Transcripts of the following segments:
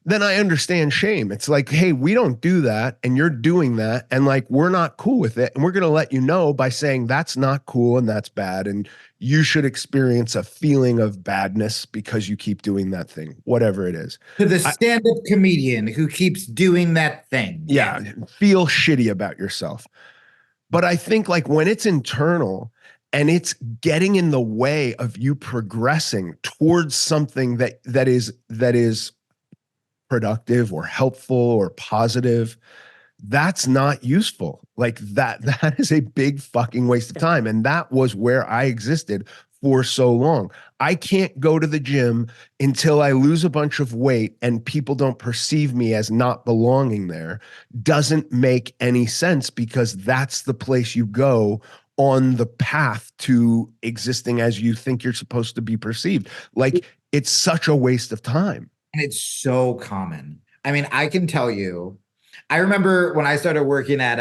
then I understand shame. It's like, hey, we don't do that and you're doing that. And like, we're not cool with it. And we're going to let you know by saying that's not cool and that's bad. And you should experience a feeling of badness because you keep doing that thing, whatever it is. To the I, stand-up comedian who keeps doing that thing. yeah, feel shitty about yourself. But I think like when it's internal and it's getting in the way of you progressing towards something that is productive or helpful or positive, that's not useful. Like that is a big fucking waste of time. And that was where I existed for so long. I can't go to the gym until I lose a bunch of weight and people don't perceive me as not belonging there. Doesn't make any sense because that's the place you go on the path to existing as you think you're supposed to be perceived. Like it's such a waste of time. And it's so common. I mean, I can tell you, I remember when I started working at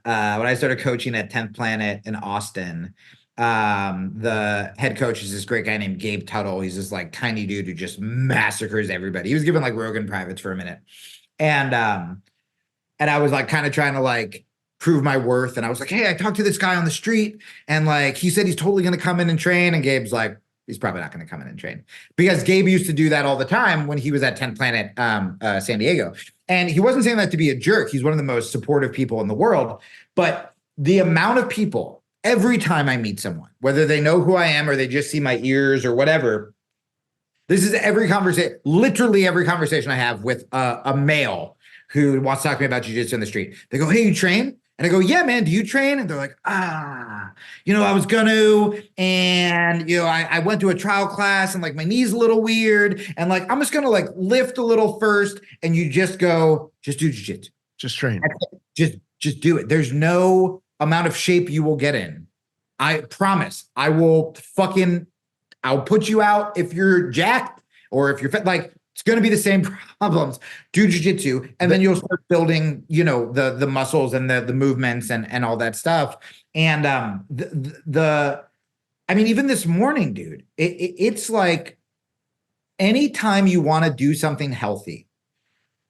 when I started coaching at 10th Planet in Austin, the head coach is this great guy named Gabe Tuttle. He's this like tiny dude who just massacres everybody. He was given like Rogan privates for a minute. And I was like kind of trying to like prove my worth. And I was like, hey, I talked to this guy on the street and like he said he's totally gonna come in and train. And Gabe's like, he's probably not going to come in and train, because Gabe used to do that all the time when he was at 10th Planet San Diego. And he wasn't saying that to be a jerk. He's one of the most supportive people in the world. But the amount of people, every time I meet someone, whether they know who I am or they just see my ears or whatever, this is every conversation, literally every conversation I have with a male who wants to talk to me about jiu-jitsu in the street. They go, hey, you train? And I go, yeah, man, do you train? And they're like, I was gonna, and, I went to a trial class and like my knee's a little weird. And like, I'm just gonna like lift a little first. And you just go, just do jiu-jitsu. Just train. Just do it. There's no amount of shape you will get in. I promise. I'll put you out if you're jacked or if you're fit. Like, it's going to be the same problems. Do jiu-jitsu, and then you'll start building, the muscles and the movements and all that stuff. And I mean, even this morning, dude, it's like anytime you want to do something healthy,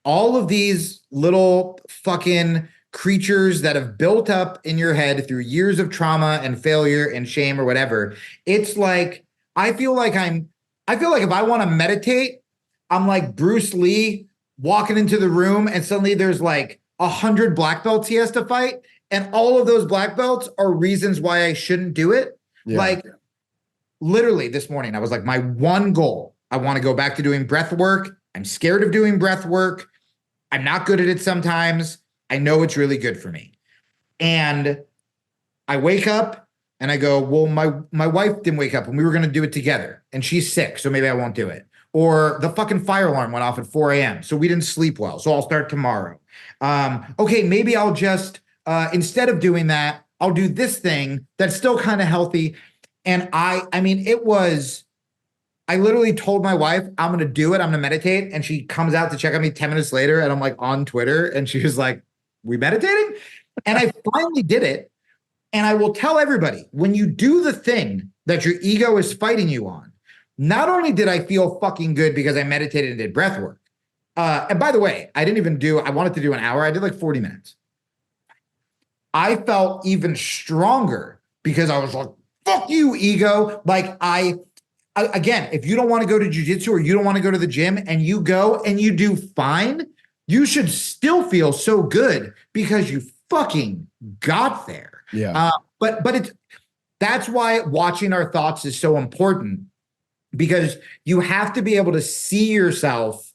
all of these little fucking creatures that have built up in your head through years of trauma and failure and shame or whatever, it's like, I feel like if I want to meditate, I'm like Bruce Lee walking into the room and suddenly there's like 100 black belts he has to fight. And all of those black belts are reasons why I shouldn't do it. Yeah. Like literally this morning, I was like, my one goal, I want to go back to doing breath work. I'm scared of doing breath work. I'm not good at it sometimes. I know it's really good for me. And I wake up and I go, well, my wife didn't wake up and we were going to do it together and she's sick. So maybe I won't do it. Or the fucking fire alarm went off at 4 a.m. So we didn't sleep well. So I'll start tomorrow. Okay, maybe I'll just, instead of doing that, I'll do this thing that's still kind of healthy. And I literally told my wife, I'm going to do it. I'm going to meditate. And she comes out to check on me 10 minutes later. And I'm like on Twitter. And she was like, we meditating? And I finally did it. And I will tell everybody, when you do the thing that your ego is fighting you on, not only did I feel fucking good because I meditated and did breath work. And by the way, I wanted to do an hour. I did like 40 minutes. I felt even stronger because I was like, fuck you, ego. Like again, if you don't want to go to jiu-jitsu or you don't want to go to the gym and you go and you do fine, you should still feel so good because you fucking got there. Yeah. But that's why watching our thoughts is so important. Because you have to be able to see yourself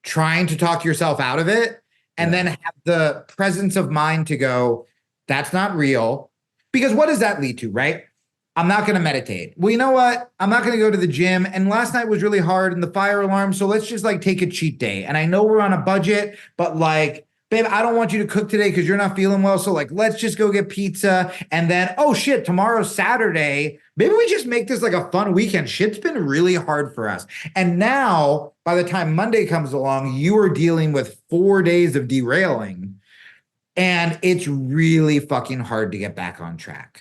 trying to talk yourself out of it and then have the presence of mind to go, that's not real. Because what does that lead to, right? I'm not going to meditate. Well, you know what? I'm not going to go to the gym. And last night was really hard and the fire alarm. So let's just like take a cheat day. And I know we're on a budget, but like, babe, I don't want you to cook today because you're not feeling well. So like, let's just go get pizza. And then, oh shit, tomorrow's Saturday. Maybe we just make this like a fun weekend. Shit's been really hard for us. And now by the time Monday comes along, you are dealing with 4 days of derailing. And it's really fucking hard to get back on track.